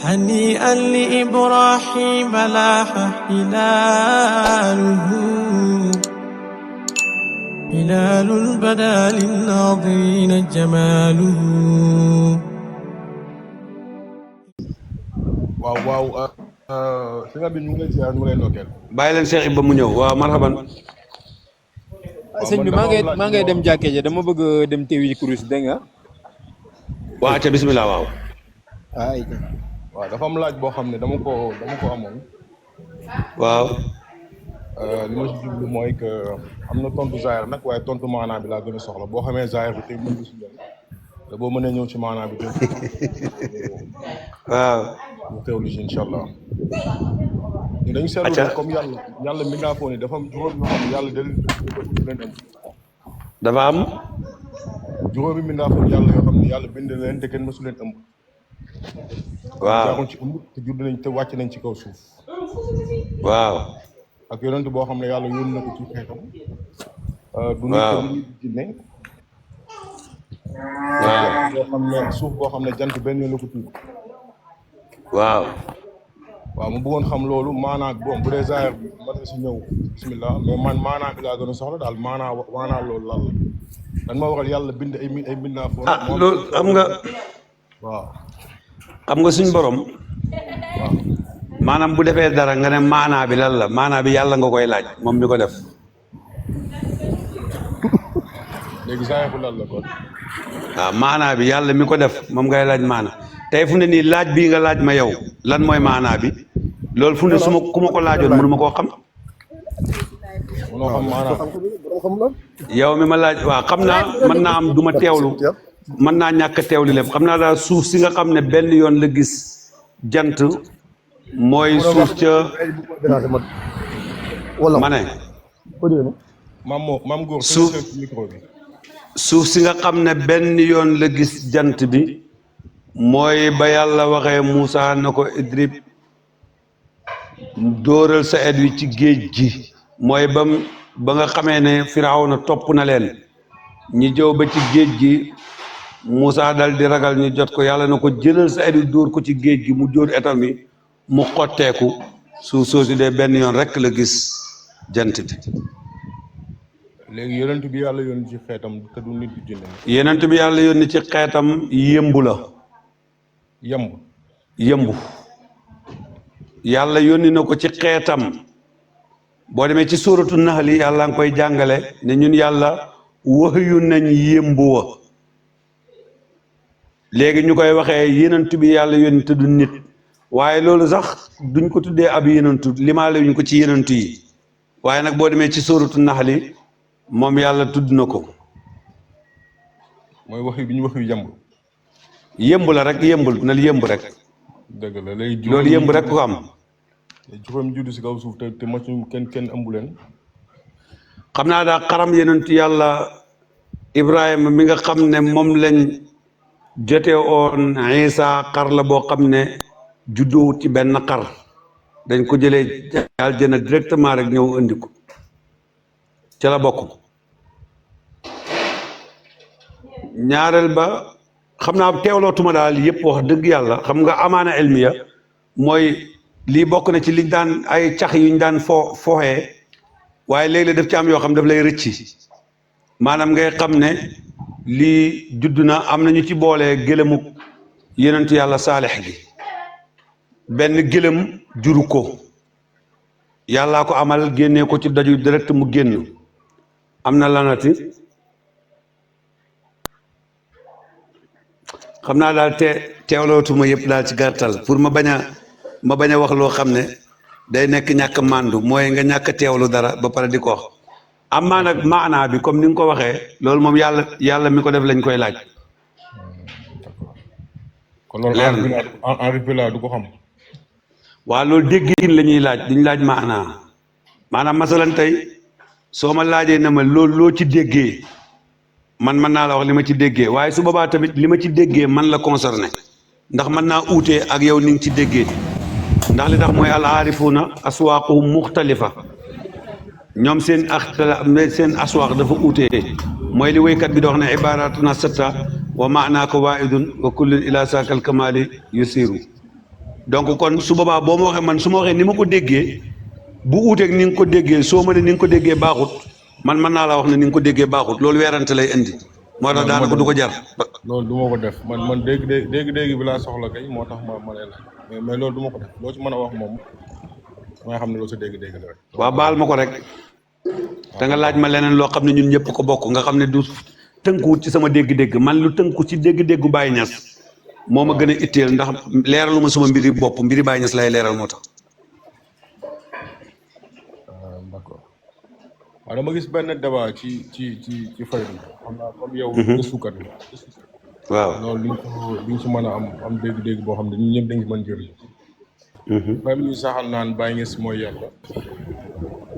هنيئا لإبراهيم لاح هلاله هلال بدا للناظرين جماله. waaw sëñ bi ñu ngi lay ziar ñu ngi lay ndokkeel. bàyyi leen Cheikh Ibba mu ñëw waaw marhaban. sëñ bi maa ngay dem jàkkee ja dama bëgg dem teewi kurus dégg nga. waa ca bismillah waaw. waaw dafa am laaj boo xam ne dama ko amoon. waaw. li ma si jublu mooy que am na tontu zaahir nag waaye tontu maanaa bi laa gën a soxla boo xamee zaahir bi te mën nga si ñëw te boo mënee ñëw ci maanaa bi te waaw. mu teewlu si incha allah. dañu seetlu comme yàlla mi ngaa foog ne dafa am juróom yoo xam ne yàlla da leen ëmb. dafa am. juróomi mbindaafoon yàlla yoo xam ne yàlla bind leen te kenn mësu leen ëmb. waaw jaaroon ci ëmb te judd nañ te wàcc nañ ci kaw suuf. waaw. ak yonent boo xam ne yàlla yónni na ko ci xeetam. du nit ko du jinne. waaw. boo xam ne suuf boo xam ne jant benn yoon la ko tudd. waaw. waaw mu bëggoon xam loolu maanaa bon bu dee zaahir bi mën na si ñëw bismillah mais man maanaa bi laa gën a soxla daal maanaa loolu lan la dan ma waral yàlla bind ay mbindaafoon. loolu xam nga. waaw. xam nga suñ borom. waaw. maanaam bu defee dara nga ne maanaa bi lan la maanaa bi yàlla nga koy laaj moom mi ko def. léegi zaahir bu lan la kon. waaw maanaa bi yàlla mi ko def moom ngay laaj maana tey fu ne nii laaj bii nga laaj ma yow lan mooy maanaa bi loolu fu ne su ma ku ma ko laajoon mënu ma koo xam. mënoo xam maanaa. yow mi ma laaj waaw xam naa mën naa am du ma teewlu mën naa ñàkk a teewlu lépp xam naa daal suuf si nga xam ne benn yoon la gis jant mooy suuf ca ma ne maam góor suuf micro bi. suuf si nga xam ne benn yoon la gis jant bi mooy ba yàlla waxee Moussa na ko idrib dóoral sa et wi ci géej gi mooy ba nga xamee ne Firawna topp na leen ñi jëw ba ci géej gi Moussa dal di ragal ñu jot ko yàlla na ko jëlal sa et wi dóor ko ci géej gi mu dóor etam bi mu xotteeku suuf soosu de benn yoon rekk la gis jant bi. léegi yonent bi yàlla yónni ci xeetam te du nit du jinne. yonent bi yàlla yónni ci xeetam yëmbu la. yëmbu yàlla yónni na ko ci xeetam boo demee ci suuratu Nahl yàlla nga koy jàngale ne ñun yàlla waxyu nañ yëmbu wa léegi ñu koy waxee yonent bi yàlla yónni te du nit waaye loolu sax duñ ko tuddee ab yonentu limaale wuñ ko ci yonentu yi waaye nag boo demee ci suuratu Nahl moom yàlla tudd na ko. mooy wax bi ñu wax yu yëmb la rek yëmbul na yëmb rek. dëgg la léegi loolu yëmb rek ko am. juróom juddu si kaw suuf te macu kenn ëmbu leen. xam naa daa xaram yonent yàlla Ibrahima mi nga xam ne moom lañ jote oon Isa xar la boo xam ne juddoowut ci benn xar dañ ko jëlee aljana directement rek ñëw indi ko ca la bokk. ñaareel ba xam naa teewlootuma daal yëpp wax dëgg yàlla xam nga amaana elmiya mooy lii bokk na ci liñ daan ay cax yuñ daan fooxee waaye léeg-léeg daf ci am yoo xam daf lay rëcci maanaam ngay xam ne lii judd na am na ñu ci boole gëlëmu yonentu yàlla saalex gi benn gëlëm juru ko yàllaa ko amal génnee ko ci daju direct mu génn am na lanati xam naa daal teewlootuma yëpp daal ci gàttal pour ma bañ a wax loo xam ne day nekk ñàkk màndu mooy nga ñàkk teewlu dara ba pare di ko wax am maa nag maanaa bi comme ni nga ko waxee loolu moom yàlla mi ko def lañ koy laaj. kon loolu en du ko xam. waaw loolu déggin la ñuy laaj duñ laaj maanaam masalan tey soo ma laajee ne ma loolu loo ci déggee man mën naa la wax li ma ci déggee waaye su boobaa tamit li ma ci déggee man la concerné ndax mën naa uutee ak yow ni nga ci déggee ndax li tax mooy al aarifuuna aswaaquhum muxtalifa ñoom seen aswaaq dafa uutee mooy li woykat bi di wax ne ibaratuna satta wa maanaaka waidun wa kullun ila saakal kamali yusiru donc kon su boobaa boo ma waxee man su ma waxee ni ma ko déggee bu uuteeg ni nga ko déggee soo ma ne ni nga ko déggee baaxut man mën naa la wax ne ni nga ko déggee baaxut loolu weerante lay indi moo tax daanaka du ko jar. loolu du ma ko def man dégg bi laa soxla kay moo tax ma lay laaj mais loolu du ma ko def loo ci mën a wax moom may xam ne loolu sa dégg-dégg la rek. waaw baal ma ko rek te nga laaj ma leneen loo xam ne ñun ñëpp ko bokk nga xam ne du tënkuwut ci sama dégg-dégg man lu tënku ci dégg-déggu Baye Niass moo ma gën a itteel ndax leeralu ma sama mbiri bopp mbiri Baye Niass lay leeral moo tax. D'accord waaw dama gis benn débat ci faydu xam naa comme yow. gëstukat la. waaw loolu li nga ci mën a am dégg-dégg boo xam ne ñun ñëpp dañu mën jëriñ. même ñuy saxal naan Baye Niass mooy yàlla.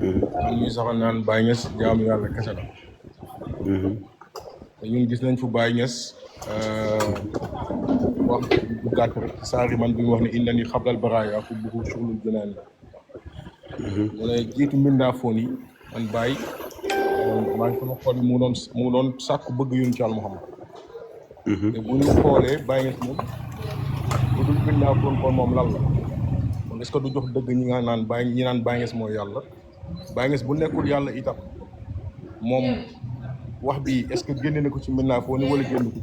même ñuy saxal naan Baye Niass jaamu yàlla kese la. te ñun gis nañ fu Baye Niass wax bu gàtt rek saari man bi mu wax ne innani xablal baraaya ku buxu suxlul jënaan la. mu ne jiitu mbindaafoon yi man Baye maa ngi sama xol yi mu doon sàkku bëgg yun ci Yàlla Muhammad. te bu ñu xoolee Baye Niass moom bu dul mbindaafoon kon moom lan la kon est-ce que du jox dëgg ñi naan Baye Niass mooy yàlla Baye Niass bu nekkul yàlla itam moom wax bi est-ce que génne na ko ci mbindaafoon yi wala génn ko.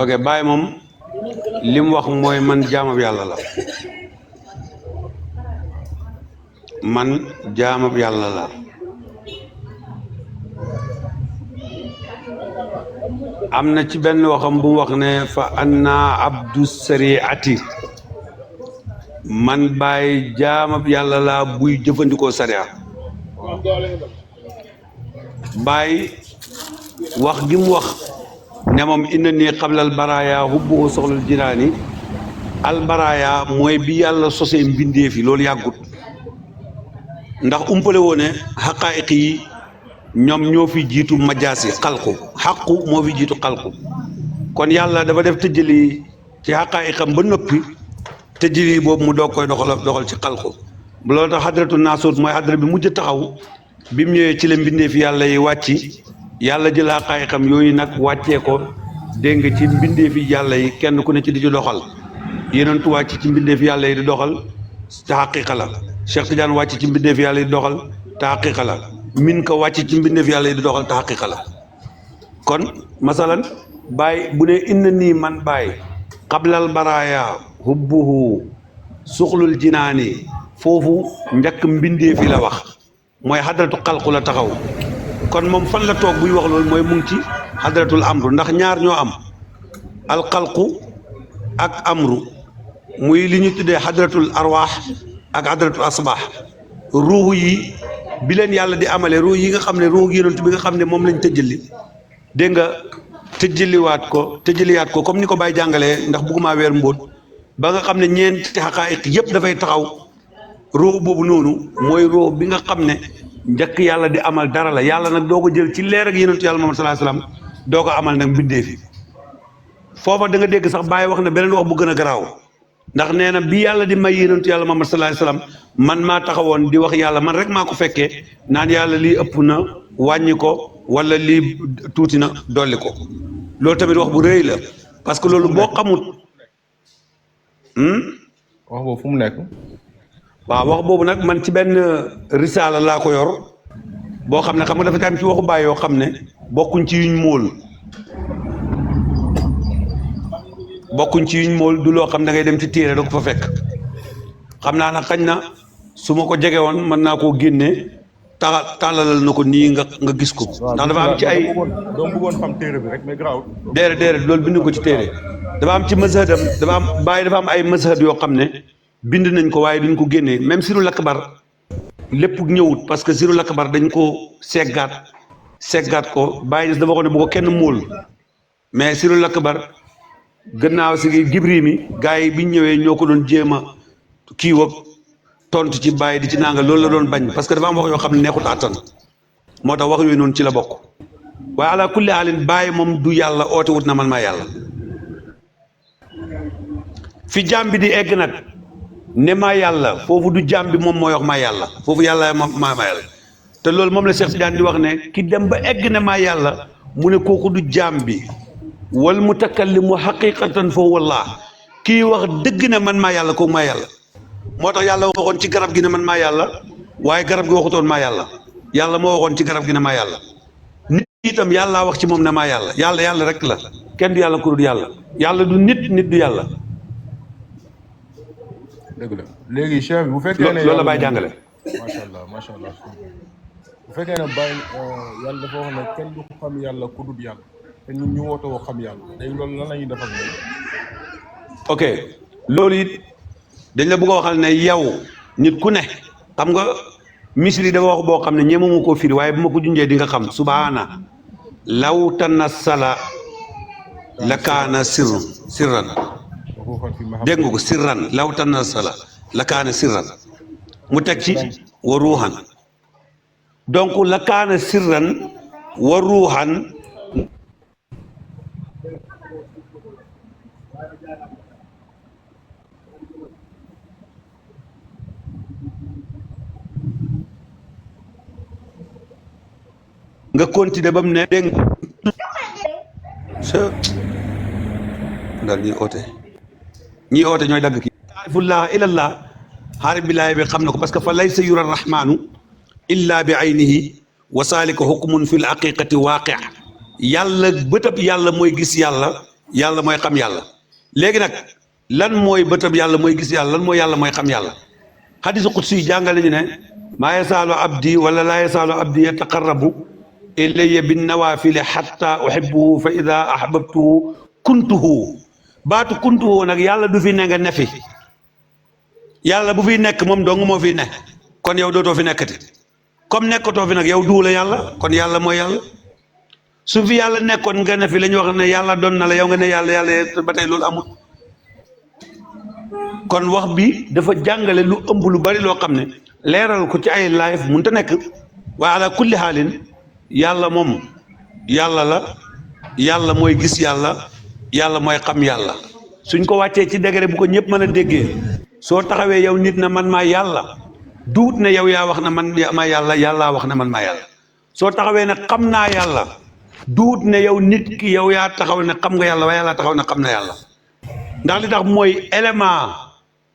ok Baye moom li mu wax mooy man jaamab yàlla la man jaamab yàlla la am na ci benn waxam bu mu wax ne fa anna abdu sariati man Baye jaamab yàlla la buy jëfandikoo sariya Baye wax gi mu wax ne moom inna nii xablal baraaya hubbuhu soxlal jinaani albaraaya mooy bi yàlla sosee mbindeef yi loolu yàggut ndax umpale woo ne xaqaayiq yi ñoom ñoo fi jiitu majaasi xalqu xaqu moo fi jiitu xalqu kon yàlla dafa def tëjali ci xaqaayiqam ba noppi tëjali boobu mu doog koy doxal ci xalqu loolu tax xadratu naasuut mooy xadra bi mujj taxaw bi mu ñëwee ci la mbindeef yàlla yi wàcc yàlla jël xaqaayiqam yooyu nag wàccee ko dégg nga ci mbindeefi yàlla yi kenn ku ne ci di ci doxal yenentu wàcc ci mbindeefi yàlla yi di doxal te xaqiiqa la Cheikh Tidiane wàcc ci mbindeefi yàlla yi di doxal te xaqiiqa la min ko wàcc ci mbindeefi yàlla yi di doxal te xaqiiqa la kon masalan Baye bu ne inna nii man Baye xablal baraaya hubbuhu suxlul jinaani foofu njëkk mbindeefi la wax mooy xadratu xalqu la taxaw kon moom fan la toog buy wax loolu mooy mu ngi ci xadratul amru ndax ñaar ñoo am alxalqu ak amru muy li ñu tuddee xadratul arwaax ak xadratul asbaax ruux yi bi leen yàlla di amale ruux yi nga xam ne ruux yonent bi nga xam ne moom lañ tëjali dégg nga tëjaliwaat ko comme ni ko Baye jàngalee ndax bëgguma weer mbóot ba nga xam ne ñeenti xaqaayiq yëpp dafay taxaw ruux boobu noonu mooy ruux bi nga xam ne njëkk yàlla di amal dara la yàlla nag doo ko jël ci leer ak yonentu yàlla Muhammad sallallahu alayhi wasallam doo ko amal nag mbindee fi foofa da nga dégg sax Baye wax na beneen wax bu gën a garaaw ndax nee na bi yàlla di may yonentu yàlla Muhammad sallallahu alayhi wasallam man maa taxawoon di wax yàlla man rek maa ko fekkee naan yàlla lii ëpp na wàññi ko wala lii tuuti na dolli ko loolu tamit wax bu rëy la parce que loolu boo xamut wax boobu fu mu nekk. waaw wax boobu nag man ci benn risaala laa ko yor boo xam ne xam nga dafa am ci waxu Baye yoo xam ne bokkuñ ci yuñ móol du loo xam da ngay dem ci téere da ko fa fekk xam naa nag xañ na su ma ko jege woon mën naa koo génne tàllalal na ko nii nga gis ko ndax dafa am ci ay doom bëggoon xam téere bi rek mais garaaw déedéet loolu bind ko ci téere dafa am ci mazhabam dafa am Baye dafa am ay mazhab yoo xam ne bind nañ ko waaye duñ ko génnee même sirul akbar lépp ñëwut parce que sirul akbar dañ ko seggaat ko Baye dafa ko ne bu ko kenn móol mais sirul akbar gannaaw si gibri mi gars yi biñ ñëwee ñoo ko doon jéem a kii wag tontu ci Baye di ci nanga loolu la doon bañ parce que dafa am wax yoo xam ne neexut àttan moo tax wax yooyu noonu ci la bokk waaye ala kulli haalin Baye moom du yàlla oote wut na man maa yàlla fi jaam bi di egg nag ne maa yàlla foofu du jaam bi moom mooy wax maa yàlla foofu yàlla maa yàlla te loolu moom la Cheikh Tidiane di wax ne ki dem ba egg ne maa yàlla mu ne kooku du jaam bi wal mutakallimu haqiqatan fa huwa Allah kii wax dëgg ne man maa yàlla kooku maa yàlla moo tax yàlla waxoon ci garab gi ne man maa yàlla waaye garab gi waxutoon maa yàlla yàlla moo waxoon ci garab gi ne maa yàlla nit itam yàllaa wax ci moom ne maa yàlla yàlla yàlla rek la kenn du yàlla ku dul yàlla yàlla du nit nit du yàlla. dëgg la léegi chef bi bu fekkee ne loolu la Baye jàngale. macha allah bu fekkee ne Baye yàlla dafa wax ne kenn du xam yàlla ku dul yàlla te ñun ñu woote woo xam yàlla léegi loolu lan la ñuy def ak moom. ok loolu it dañ la bëgg a waxal ne yow nit ku ne xam nga misri dafa wax boo xam ne ñemewu koo firi waaye bu ma ko junjee di nga xam subhaana law tanassala la kaana sirran dégg nga ko sirran law tanassala la kaana sirran mu teg ci wa ruuxan donc la kaana sirran wa ruuxan nga continuer ba mu ne dégg nga daal ñii oote ñooy dagg kii taarifullaha ilallah xaarib billaahi bi xam na ko parce que fa laysa yura rahmanu illa bi aynihi wa saalika hukmun fi l haqiqati waaqi yàlla bëtab yàlla mooy gis yàlla yàlla mooy xam yàlla léegi nag lan mooy bëtab yàlla mooy gis yàlla lan mooy yàlla mooy xam yàlla xadisu qudsi yi jàngale ñu ne maa yasaalu abdi wala laa yasaalu abdi yataqarrabu ilayya bin nawaafili xatta uhibbuhu fa ida ahbabtuhu kuntuhu baatu kuntuhu nag yàlla du fi ne nga ne fi yàlla bu fi nekk moom dong moo fi ne kon yow dootoo fi nekkati comme nekkatoo fi nag yow duula yàlla kon yàlla mooy yàlla su fi yàlla nekkoon nga ne fi la ñu wax ne yàlla doon na la yow nga ne yàlla yàlla ba tey loolu amul kon wax bi dafa jàngale lu ëmb lu bari loo xam ne leeral ko ci ay live mënut a nekk waaye ala kulli xaalin yàlla moom yàlla la yàlla mooy gis yàlla yàlla mooy xam yàlla suñ ko wàccee ci degré bu ko ñëpp mën a déggee soo taxawee yow nit na man maa yàlla duut ne yow yaa wax na man maa yàlla yàllaa wax ne man maa yàlla soo taxawee ne xam naa yàlla duut ne yow nit ki yow yaa taxaw ne xam nga yàlla waaye yàlla taxaw ne xam na yàlla ndax li tax mooy élément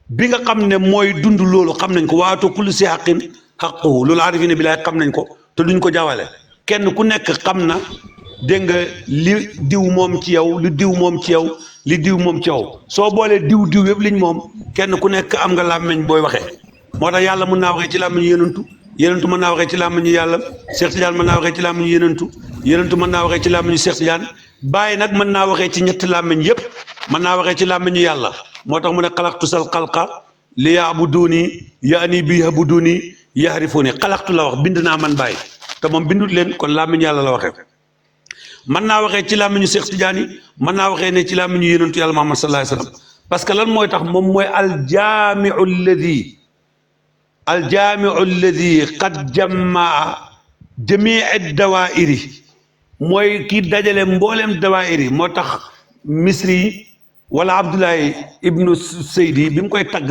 bi nga xam ne mooy dund loolu xam nañ ko waatu kulli si xaqin xaquhu loolu arifine bi laay xam nañ ko te duñ ko jawale kenn ku nekk xam na dégg nga li diw moom ci yow li diw moom ci yow li diw moom ci yow soo boolee diw yëpp liñ moom kenn ku nekk am nga làmmiñ booy waxee moo tax yàlla mën naa waxee ci làmmiñu yenentu mën naa waxee ci làmmiñu yàlla Cheikh Tidiane mën naa waxee ci làmmiñu yenentu mën naa waxee ci làmmiñu Cheikh Tidiane Baye nag mën naa waxee ci ñetti làmmiñ yëpp mën naa waxee ci làmmiñu yàlla moo tax mu ne xalaqtu sal xalqa li yaabuduuni yaani bi yabuduuni yaarifuuni xalaqtu la wax bind naa man Baye te moom bindut leen kon làmmiñu yàlla la waxee mën naa waxee ci làmmiñu Cheikh Tidiane mën naa waxee ne ci làmmiñu yenentu yàlla Muhammad sallallahu alayhi wa sallam parce que lan mooy tax moom mooy aljaamiu alladi qad jammaa jamii dawaa'iri mooy kii dajale mbooleem dawaa'iri moo tax misri wala Abdoulaye ibnu Seydi bi mu koy tagg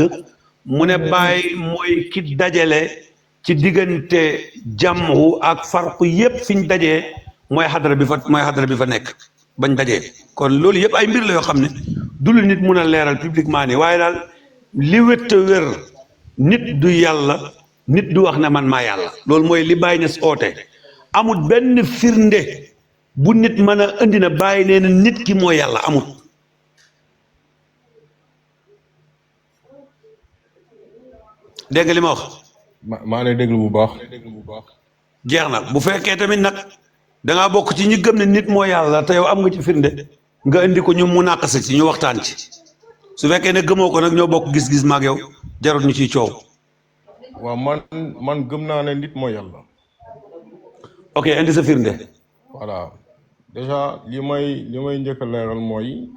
mu ne Baay mooy ki dajale ci diggante jamhu ak farqu yépp fi ñu dajee mooy xadara bi fa nekk bañ dajee kon loolu yëpp ay mbir la yoo xam ne du lu nit mun a leeral publiquement ni waaye daal li wét a wér nit du yàlla nit du wax ne man maa yàlla loolu mooy li Baye Niass oote amul benn firnde bu nit mën a indi na Baye nee na nit ki mooy yàlla amul dégg nga li ma wax maa lay déglu bu baax jeex na bu fekkee tamit nag dangaa bokk ci ñi gëm ne nit moo yàlla te yow am nga ci firnde nga indi ko ñu mu nàqase ci ñu waxtaan ci su fekkee ne gëmoo ko nag ñoo bokk gis-gis maag yow jarut ñu ciy coow. waaw man gëm naa ne nit mooy yàlla. ok indi sa firnde. voilà déjà li may njëkk a leeral mooy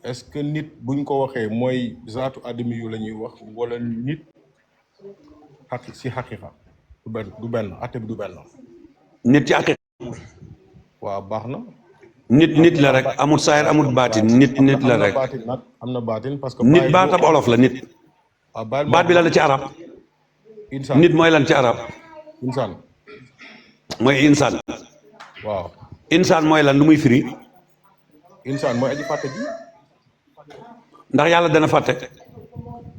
est-ce que nit buñ ko waxee mooy zaatu adami yu la ñuy wax wala nit si xaqiqa du benn atte bi du benn. nit ci xaqiqa. waaw baax na. nit la rek amul saayir amul baatin nit la rek am na baatin parce que nit baatab olof la nit baat bi lan la ci arab nit mooy lan ci arab insaan mooy insaan waaw insaan mooy lan lu muy firi insaan mooy aji fàtte ji. ndax yàlla dana fàtte.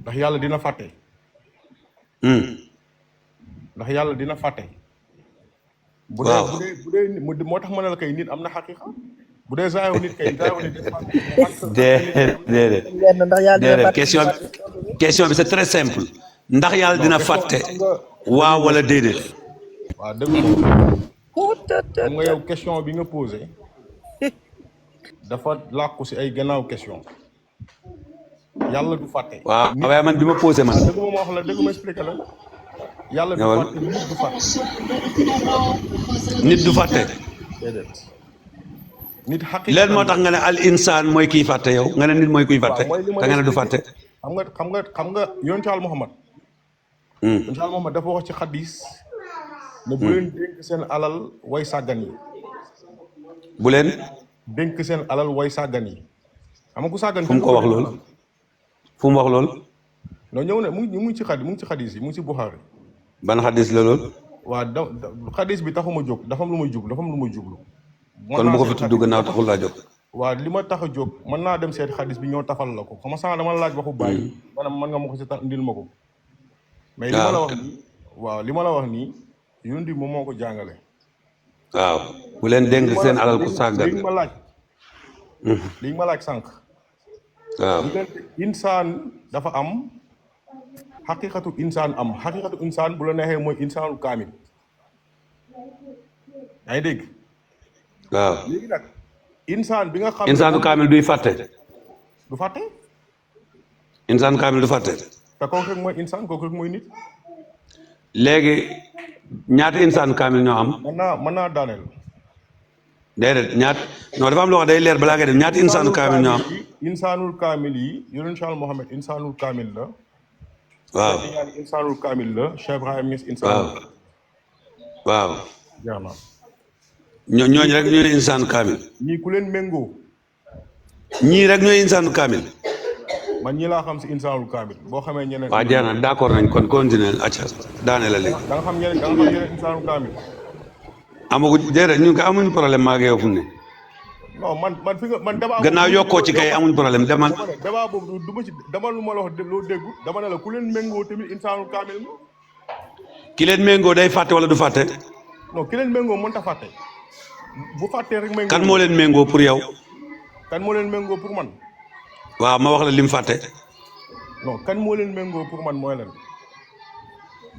ndax yàlla dina fàtte. ndax yàlla dina fàtte. waaw bu dee moo tax ma ne la kay nit am na xaqiqa. bu dee zaayu nit kay zaayu nit. déedéet question bi c'est très simple. ndax yàlla dina fàtte. waaw wala déedéet. waaw dëgg xam nga yow question bi nga posé dafa làkku si ay gannaaw question yàlla du fàtte. waaw waaye man bi ma posé man. dëgg ma wax la dëgg ma expliqué la. yàlla du fàtte nit du fàtte. nit du fàtte. déedéet. nit xaqi leen moo tax nga ne al insaan mooy kiy fàtte yow nga ne nit mooy kuy fàtte te nga ne du fàtte. xam nga yonent Yàlla Muhammad. yonent Yàlla Muhammad dafa wax ci xadis ne bu leen dénk seen alal way sàggan yi. bu leen. dénk seen alal way sàggan yi. xam nga ku sàggan. fu mu ko wax lool. fu mu wax lool. non ñëw ne mu ngi ci xadis yi mu ngi ci Buxaari. ban xadis la lool. waaw xadis bi taxuma jóg dafa am lu may jublu. kon bu ko fi tudd gannaaw taxul laa jóg. waaw li ma tax a jóg mën naa dem seeti xadis bi ñoo tafal la ko xam nga dama laaj waxu bàyyi. maanaam mën nga ma ko si indil ma ko. mais li ma la wax nii. waaw li ma la wax nii. yonent bi moom moo ko jàngale. waaw bu leen dénk seen alal ku sàggan. li ma laaj sànq. waaw insaan dafa am xaqiqatu insaan am xaqiqatu insaan bu la neexee mooy insaanul kaamil. yaa ngi dégg. waaw léegi nag insaan bi nga xam. insaanu kaamil duy fàtte. du fàtte. insaanu kaamil du fàtte. te kooku rek mooy insaan kooku rek mooy nit. léegi ñaata insaanu kaamil ñoo am. mën naa daaneel. déedéet non dafa am loo xam day leer balaa ngay dem ñaata insaanu kaamil ñoo am. insaanul kaamil yi yonent Yàlla Muhammad insaanul kaamil la. waaw insaanul kaamil la Cheikh Ibrahim Niass insaanul. waaw. jeex na. ñooñu rek ñooy insaanu kaamil. ñii ku leen méngoo. ñii rek ñooy insaanu kaamil. man ñi laa xam si insaanul kaamil boo xamee ñeneen. waaw jeex na d'accord nañ kon continuer acca daane la léegi. da nga xam ñeneen insaanul kaamil. amagu déedéet ñun kay amuñu problème maa ngi yow fu mu ne. non man fi nga man débat. gannaaw yokkoo ci kay amuñu problème demal. débat boobu du ma ci dama lu ma la wax loo déggu dama ne la ku leen méngoo tamit insaanul kaamil ma. ki leen méngoo day fàtte wala du fàtte. non ki leen méngoo mënut a fàtte. bu fàttee rek méngoo. kan moo leen méngoo pour yow. kan moo leen méngoo pour man. waaw ma wax la lim fàtte. non kan moo leen méngoo pour man mooy leen.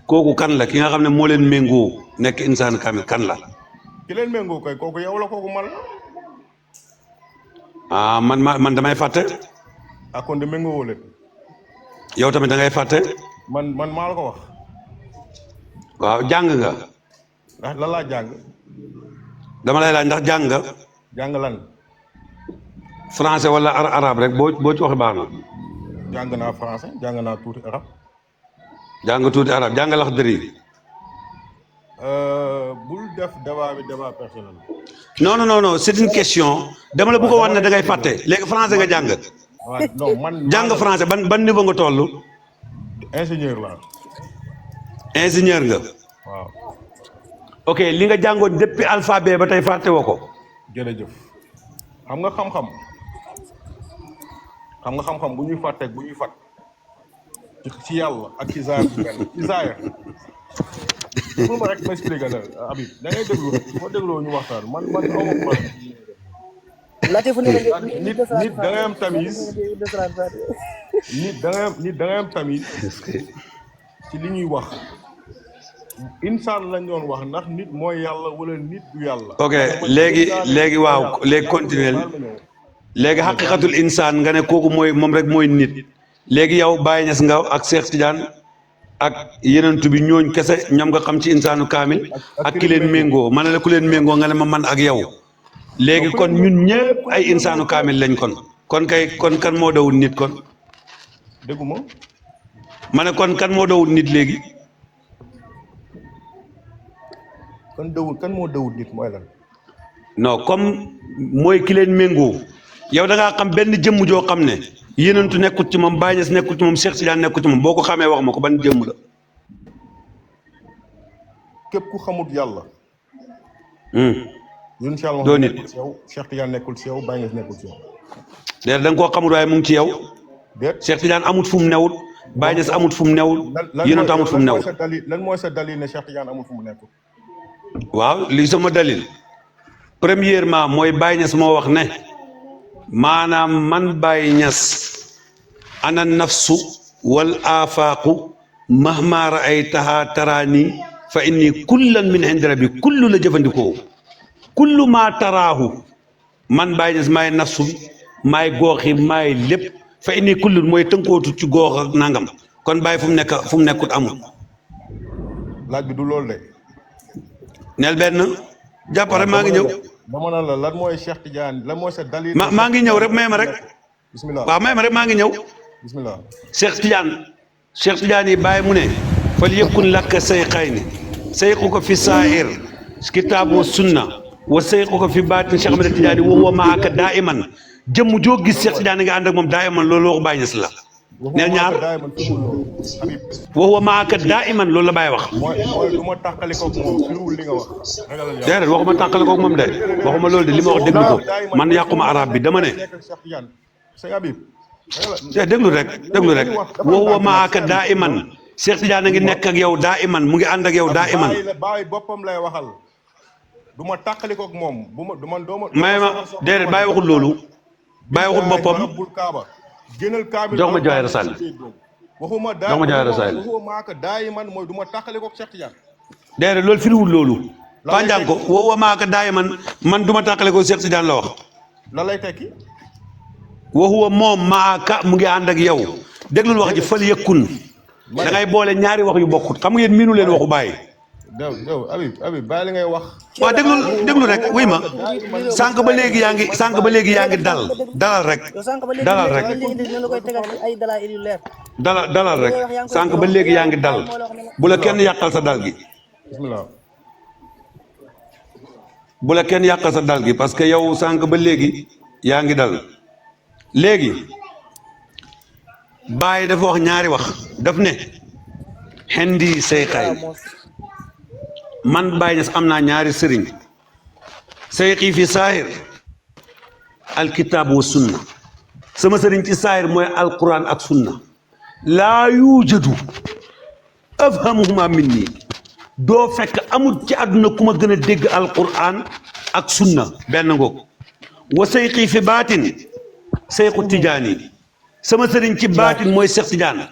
kooku kan la ki nga xam ne moo leen méngoo nekk insaan kaamil kan la. ki leen méngoo kay kooku yow la kooku man la. ah man damay fàtte. ah kon de méngoo leen. yow tamit da ngay fàtte. man maa la ko wax. waaw jàng nga. ndax lan laa jàng. dama lay laaj ndax jàng nga. jàng lan. français wala arabe rek boo ci wax baax na. jàng naa français jàng naa tuuti arabe. jàng tuuti arabe jàng Laxdari. bul def débat bi débat personnel. non c'est une question dama la bëgg a wax ne da ngay fàtte léegi français nga jàng. waaw non man. jàng français ban niveau nga toll. ingénieur laa. ingénieur nga. waaw. ok li nga jàngoon depuis alphabet ba tey fàtte woo ko. jërëjëf. xam nga xam-xam bu ñuy fàtteeg bu ñuy fàtt ci yàlla ak ci zaahir bu benn ci zaahir pour ma rek ma expliqué la Habib da ngay déglu rek boo dégloo ñu waxtaan man aw ma nit da ngay am tamise nit da ngay am tamise ci li ñuy wax insaan lañ doon wax ndax nit mooy yàlla wala nit du yàlla. ok léegi waaw léegi continuer léegi xaqiqatul insaan nga ne kooku mooy moom rek mooy nit léegi yow Baye Niass nga ak Cheikh Tidiane ak yenentu bi ñooñ kese ñoom nga xam ci insaanu kaamil ak ki leen méngoo ma ne la ku leen méngoo nga ne ma man ak yow léegi kon ñun ñëpp ay insaanu kaamil lañ kon kan moo dawul nit kon. dégguma. ma ne kon kan moo dawul nit léegi. kan moo dawul nit mooy lan. non comme mooy ki leen méngoo yow da ngaa xam benn jëmm joo xam ne yenentu nekkut ci moom Baye Niass nekkut ci moom Cheikh Tidiane nekkut ci moom boo ko xamee wax ma ko ban jëmm la. képp ku xamut yàlla. incha allah doo nit nekkul ci yow Cheikh Tidiane nekkul ci yow Baye Niass nekkul ci yow. déedéet da nga koo xamul waaye mu ngi ci yow. déet Cheikh Tidiane amut fu mu newut Baye Niass amut fu mu newut yonent amut fu mu newut. lan mooy sa dalil ne Cheikh Tidiane amul fu mu nekkul. waaw lii sama dalil premièrement mooy Baye Niass moo wax ne maanaam man Baye Niass ana nafsu wal afaaqu mahma raaytaha taraani fa inni kullan min indi rabbi kullu la jëfandikoo kullu maa taraahu man Baye Niass maay nafsu bi maay gooxi maay lépp fa inni kullu mooy tënkootu ci goox ak nangam kon Baye fu mu nekkut amul. laaj bi du loolu de. neel benn jàppare maa ngi ñëw. dama ne la lan mooy Cheikh Tidiane lan mooy sa dalil. maa ngi ñëw rek may ma rek. bismillah waaw may ma rek maa ngi ñëw. bismillah. Cheikh Tidiane yi bàyyi mu ne fal yakun lakka sayxayni sayxuka fi saahir kitaabu sunna wa sayxuka fi baatin Cheikh Ahmed Tidiane wa huwa maaka daa iman jëmm joo gis Cheikh Tidiane nga ànd ak moom daa iman loolu waxu Baye Niass la. neel ñaar wa huwa maaka daa iman loolu la Baye wax. mooy du ma tàqali koog moom firiwul li nga wax. déedéet waxuma tàqale koog moom de waxuma loolu de li ma wax déglu ko man yàquma arab bi dama ne. déglu rek wa huwa maaka daa iman Cheikh Tidiane a ngi nekk ak yow daa iman mu ngi ànd ak yow daa iman. Baye boppam lay waxal. du ma tàqali koog moom bu ma du man doo ma. may ma déedéet Baye waxul loolu. Baye waxul boppam. jox ma Jawahir Rasail. jox ma Jawahir Rasail. mooy du ma tàqali koog Cheikh Tidiane. déedéet loolu firiwul loolu. Panjang ko wa huwa maaka daa iman man du ma tàqale ko Cheikh Tidiane la wax. lan lay tekki. wa huwa moom maaka mu ngi ànd ak yow déglul wax ji fal yëkkun da ngay boole ñaari wax yu bokkut xam nga yéen miinu leen waxu Baye. Habib bàyyi li ngay wax. waaw déglu rek wuy ma sànq ba léegi yaa ngi dalal rek dalal rek sànq ba léegi yaa ngi dal bu la kenn yàqal sa dal gi. bismillah. bu la kenn yàqal sa dal gi parce que yow sànq ba léegi yaa ngi dal léegi Baye dafa wax ñaari wax daf ne xendi sayxay man Baye Niass am naa ñaari sëriñ sayxi fi saahir alkitab wa sunna sama sëriñ ci saahir mooy alquran ak sunna laa yujadu afhamuhuma minni doo fekk amul ci àdduna ku ma gën a dégg alquran ak sunna benn ngoog wa sayxi fi baatin sayxu tijaani sama sëriñ ci baatin mooy Cheikh Tidiane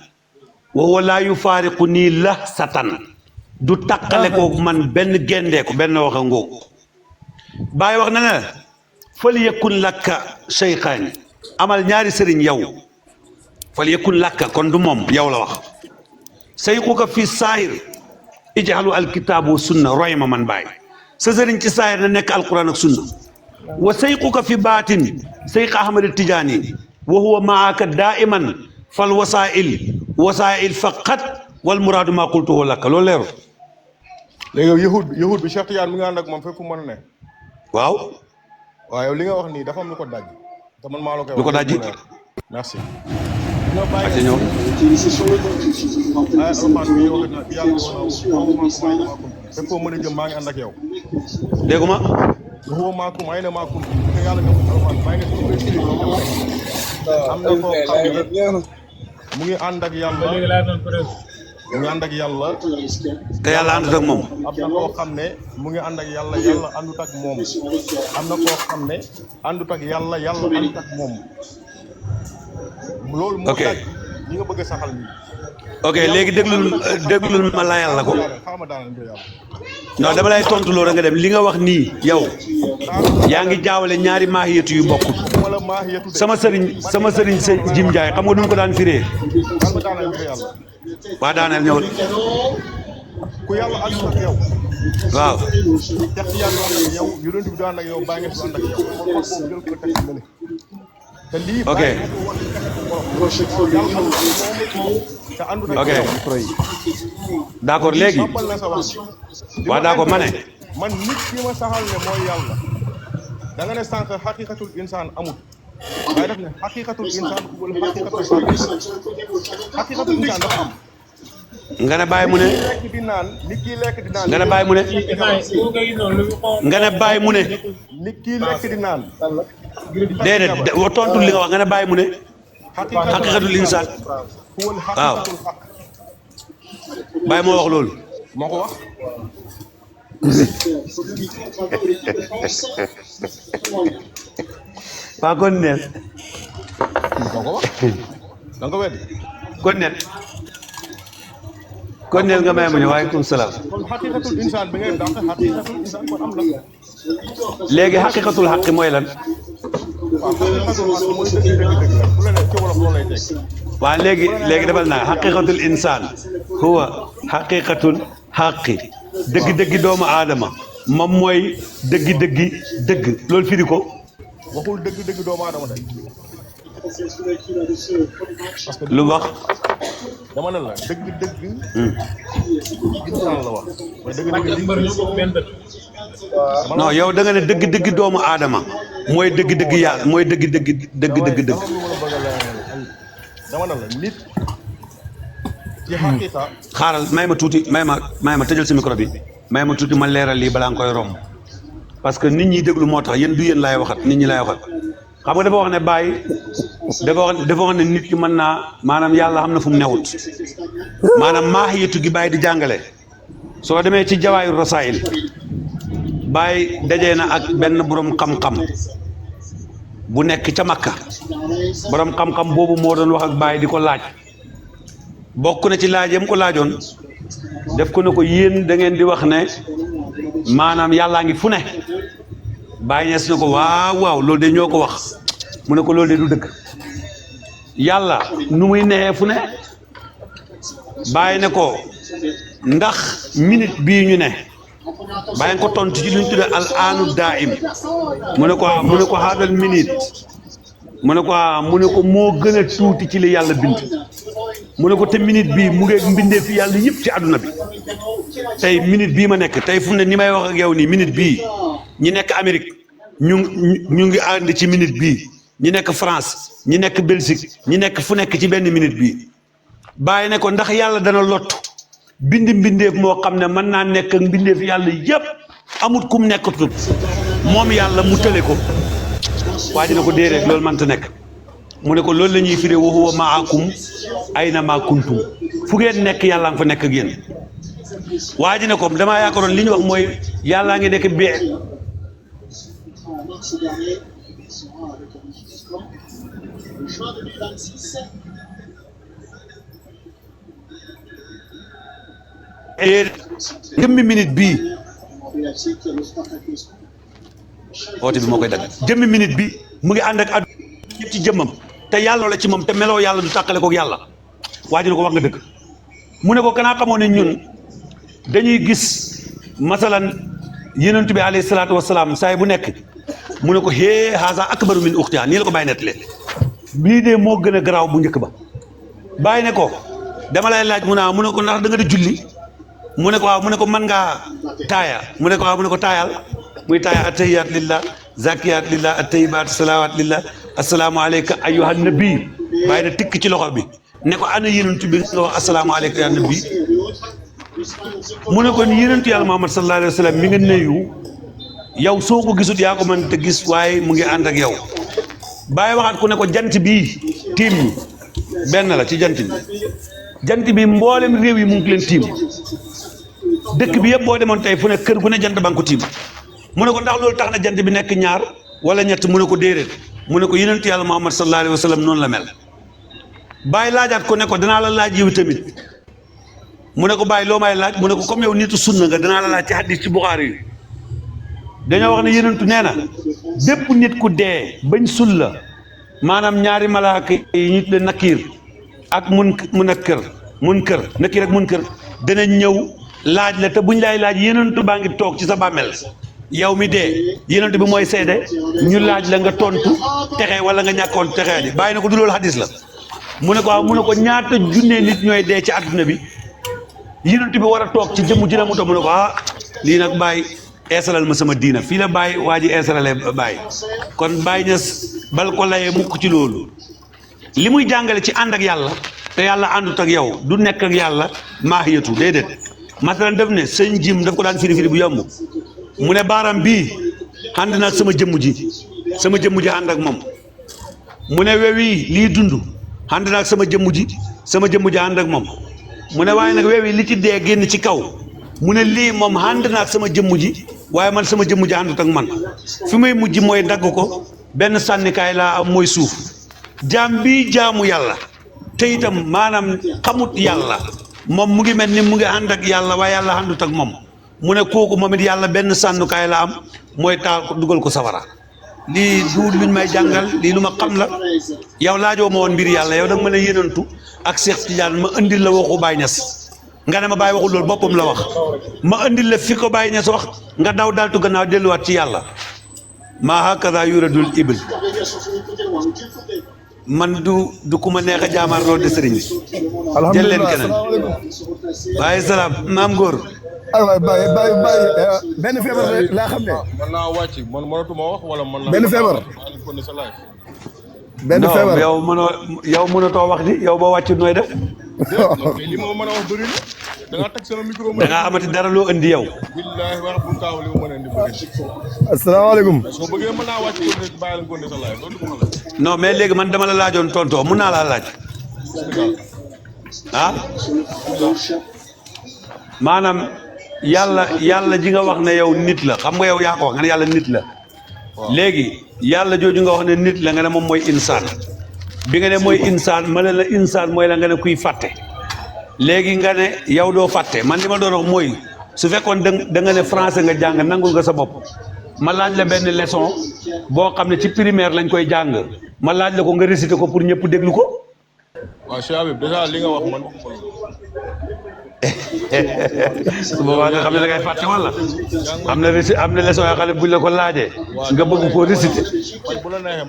wa huwa laa yufaariqu nii lahsatan du taqale ko man benn gendeeku benn wax a ngóog Baye wax na ne fal yakun lakka shaykhaani amal ñaari sëriñ yow fal yakun lakka kon du moom yow la wax sayxuka fi saahir ij'alu alkitaabu sunna roy ma man Baye sa sëriñ ci saahir na nekk alquran ak sunna wa sayxuka fi baatin sayx Ahmad Tijaani wa huwa maaka daa'iman fal wasaa'il faqat wal muraadu maa qultuhu laka loolu leeru. léegi yow yahud bi Cheikh Tidiane mi nga ànd ak moom fépp fu mën a ne. waaw. waaw yow li nga wax nii dafa am lu ko daj. te man maa la koy wax lu ko dajji. merci. ak ñëw. fépp foo mën a jëm maa ngi ànd ak yow. déggu ma. waxuma maakum ay na maakum te yàlla nga maa ngi am na koo xam ne mu ngi ànd ak yàlla mu ngi ànd ak yàlla te yàlla àndut ak moom. am na koo xam ne mu ngi ànd ak yàlla yàlla àndut ak moom am na koo xam ne àndut ak yàlla yàlla àndut ak moom loolu moo tax ñi nga bëgg a saxal nii. ok léegi déglul ma layal la ko non dama lay tontu loolu nga dem li nga wax nii yow yaa ngi jaawale ñaari maahiyatu yu bokkut sama sëriñ sa Jim Njaay xam nga nu mu ko daan firee waa daaneel ñëwal ku yàlla ànd ak yow waaw Cheikh Tidiane ànd ak yow yonent bi ànd ak yow Baye Niass ànd ak yow ok ok d'accord léegi waaw d'accord ma ne man nit ki ma saxal ne mooy yàlla da nga ne sànq xaqiqatul insaan amut waaye def ne xaqiqatul insaan wala xaqiqatul insaan dafa am nga ne bàyyi mu ne lekk di naan nit ki lekk di naan nga ne bàyyi mu ne nga ne bàyyi mu ne nit ki lekk di naan déedéet tontu li nga wax nga ne bàyyi mu ne xaqiqatul insaan waaw bàyyi moo wax loolu moo ko wax waa kon neen moo ko wax da nga ko wedd kon neen nga may mu ne waaleykum salaam kon xaqiqatul insaan bi ngay dàq xaqiqatul insaan kon am na léegi xaqiqatul xaqi mooy lan waaw xaqiqatul xaq mooy dëgg la bu la ne ci wolof loolu lay teg waa léegi defal naa xaqiqatul insaan huwa xaqiqatul xaqi dëgg-dëggi doomu aadama moom mooy dëgg-dëggi dëgg loolu firi ko waxul dëgg doomu aadama de parce que lu wax dama ne la dëgg insaan la wax mais dëgg non yow da nga ne dëgg-dëgg doomu aadama mooy dëgg-dëgg yàlla mooy dëgg-dëgg dama ne la nit ci xaqiqa xaaral may ma tëjal si micro bi may ma tuuti ma leeral lii balaa nga koy romb parce que nit ñi déglu moo tax yéen du yéen laay waxat nit ñi laay waxat xam nga dafa wax ne bàyyi dafa wax ne nit ki mën naa maanaam yàlla xam na fu mu newut maanaam maahiyatu gi bàyyi di jàngale soo demee ci jawaayu rasail bàyyi dajee na ak benn borom xam-xam bu nekk ca Makka borom xam-xam boobu moo doon wax ak bàyyi di ko laaj bokk na ci laaj yam ko laajoon def ko ne ko yéen da ngeen di wax ne maanaam yàllaa ngi fu ne bàyyi ñees na ko waaw loolu de ñoo ko wax mu ne ko loolu de du dëgg yàlla nu muy nexee fu ne bàyyi ne ko ndax minute bii ñu ne bàyyi nga ko tontu ci lu ñu tuddee al aanu daim mu ne ko xaaral minute mu ne ko moo gën a tuuti ci li yàlla bind mu ne ko te minute bii mu ngi mbindee fi yàlla yëpp ci àdduna bi tey minute bii ma nekk tey fu mu ne ni may wax ak yow nii minute bii ñi nekk Amérique ñu ngi ànd ci minute bii ñi nekk France ñi nekk Belgique ñi nekk fu nekk ci benn minute bii bàyyi ne ko ndax yàlla dana lott mbindeef moo xam ne mën naa nekk ak mbindeef yàlla yëpp amut kum nekkatut moom yàlla mu tële ko waa ji ne ko déedéet loolu mënta nekk mu ne ko loolu la ñuy firee wa huwa maakum ayna maa kuntum fu ngeen nekk yàllaa nga fa nekk ak yéen waa ji ne ko damaa yaakaaroon li ñu wax mooy yàllaa ngi nekk bee jëmmi minute bii woote bi moo koy dagg jëmmi minute bi mu ngi ànd ak àdduna yëpp ci jëmmam te yàlla la ci moom te meloo yàlla du tàqale kook yàlla waa ji ne ko wax nga dëgg mu ne ko kanaa xamoo ne ñun dañuy gis masalan yonent bi alayhi salaatu wasalaam saay bu nekk mu ne ko hee haza akbaru min uxtiha nii la ko bàyyi nettalee bii de moo gën a garaaw bu njëkk ba bàyyi ne ko dama lay laaj mu ne ko ndax da nga di julli mu ne ko waaw mu ne ko mën ngaa taaya mu ne ko waaw mu ne ko taayal muy taaya attahiyat lillah zakiyat lillah attayibat salawat lillah assalaamu aleyka ayyuhan nabi bàyyi na tikk ci loxo bi ne ko ana yonent bi nga wax assalaamu aleyka ya nabi mu ne ko yonentu yàlla Muhammad sallallahu alayhi wa sallam mi nga nuyu yow soo ko gisut yaa ko mën te gis waaye mu ngi ànd ak yow bàyyi waxaat ku ne ko jant bii tiim ñi benn la ci jant bi mboolem réew yi mu ngi leen tiim dëkk bi yëpp boo demoon tey fu ne kër gu ne jant ba nga ko tiim mu ne ko ndax loolu tax na jant bi nekk ñaar wala ñett mu ne ko déedéet mu ne ko yonentu yàlla Muhammad sallallahu alayhi wa sallam noonu la mel bàyyi laajaat ko ne ko danaa la laaj yow tamit mu ne ko bàyyi loo may laaj mu ne ko comme yow nitu sunna nga danaa la laaj ci hadis ci Buxaari yi dañoo wax ne yonentu nee na bépp nit ku dee bañ sul la maanaam ñaari malaaka yi ñu tuddee nakiir ak munkar nakiir ak munkar danañ ñëw laaj la te buñ lay laaj yonentu baa ngi toog ci sa bàmmeel yow mi dee yonentu bi mooy seede ñu laaj la nga tontu texe wala nga ñàkkoon texee di bàyyi na ko du loolu hadis la mu ne ko waaw mu ne ko ñaata junne nit ñooy dee ci àdduna bi yonent bi war a toog ci jëmm ji na mu toog mu ne ko lii nag bàyyi eesalal ma sama diina fii la bàyyi waa ji eesalalee bàyyi kon bàyyi ñas bal ko layee mukk ci loolu li muy jàngale ci ànd ak yàlla te yàlla àndut ak yow du nekk ak yàlla maahiyatu déedéet masalan def ne sëñ jim daf ko daan firi bu yomb mu ne baaraam bii ànd na ak sama jëmm ji ànd ak moom mu ne wew yi lii dund ànd na ak sama jëmm ji ànd ak moom mu ne waaye nag wew yi li ci dee génn ci kaw mu ne lii moom ànd na ak sama jëmm ji waaye man sama jëmm ji àndut ak man fi may mujj mooy dagg ko benn sànnikaay laa am mooy suuf jaam bii jaamu yàlla te itam maanaam xamut yàlla moom mu ngi mel ni mu ngi ànd ak yàlla waaye yàlla àndut ak moom mu ne kooku moom it yàlla benn sànnukaay la am mooy taal ko dugal ko sawara lii du luñ may jàngal lii lu ma xam la yow laajoo ma woon mbir yàlla yow da nga mën a yénantu ak Cheikh Tidiane ma indil la waxu Baye Niass nga ne ma Baye waxul loolu boppam la wax ma indil la fi ko Baye Niass wax nga daw daltu gannaaw delluwaat ci yàlla maa hakaza yuradul ibil man du ku ma neex a jaamaar loolu de sëriñ bi jël leen keneen waaye salaam maam góor aywa Baye benn feebar laa xam ne. mën naa wàcc man mënatuma wax wala mën naa. benn feebar yow mënatoo wax di yow boo wàcc nooy def. mais li ma mën a wax bëri na da ngaa teg sama micro. da ngaa amati dara loo indi yow. billaahi wax bu kaaw li ma mën a indi bëri. asalaamaaleykum. soo bëggee mën naa wàcc rek bàyyi la ngoon sa live loolu du ma la. non mais léegi man dama la laajoon tontoo mun naa laa laaj. ah. maanaam yàlla ji nga wax ne yow nit la xam nga yow yaa ko wax nga ne yàlla nit la. léegi yàlla jooju nga wax ne nit la nga ne moom mooy insaan bi nga ne mooy insaan ma ne la insaan mooy la nga ne kuy fàtte léegi nga ne yow doo fàtte man li ma doon wax mooy su fekkoon da nga ne français nga jàng nangul nga sa bopp ma laaj la benn leçon boo xam ne ci primaire lañ koy jàng ma laaj la ko nga réciter ko pour ñëpp déglu ko. waaw Cheikh Habib déjà li nga wax man. su boobaa nga xam ne da ngay fàtte wala am na leçon yoo xam ne buñ la ko laajee nga bëgg koo réciter